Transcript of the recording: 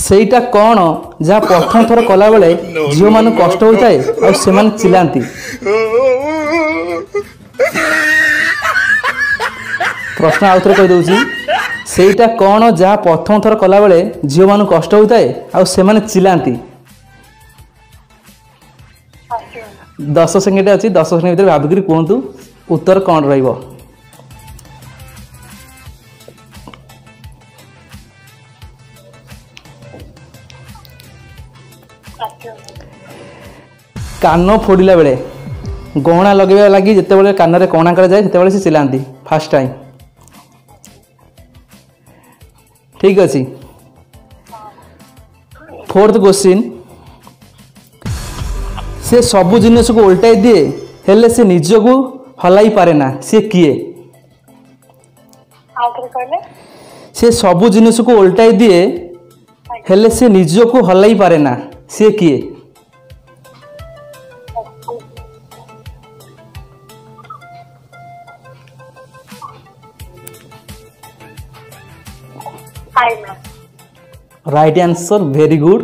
ସେଇଟା କ'ଣ ଯାହା ପ୍ରଥମ ଥର କଲାବେଳେ ଝିଅମାନଙ୍କୁ କଷ୍ଟ ହୋଇଥାଏ ଆଉ ସେମାନେ ଚିଲାନ୍ତି। ପ୍ରଶ୍ନ ଆଉଥରେ କହିଦେଉଛି, ସେଇଟା କ'ଣ ଯାହା ପ୍ରଥମ ଥର କଲାବେଳେ ଝିଅମାନଙ୍କୁ କଷ୍ଟ ହୋଇଥାଏ ଆଉ ସେମାନେ ଚିଲାନ୍ତି। 10 ସେକେଣ୍ଡ ଅଛି, 10 ସେକେଣ୍ଡ ଭିତରେ ଭାବିକିରି କୁହନ୍ତୁ ଉତ୍ତର କ'ଣ ରହିବ। कान फोड़िला बेले गहना लगेवा लगी जिते कान में कणा कराए से से चिल्लाती फास्ट टाइम। ठीक अच्छे। फोर्थ क्वेश्चन, से सबू जिनस को उल्टाई दिए हेले से निज को हलाई पारे ना, सी किए? से सबू जिनस को उल्टाई दिए हेले से निज को हलाई पारे ना, सी किए? Right answer, very good.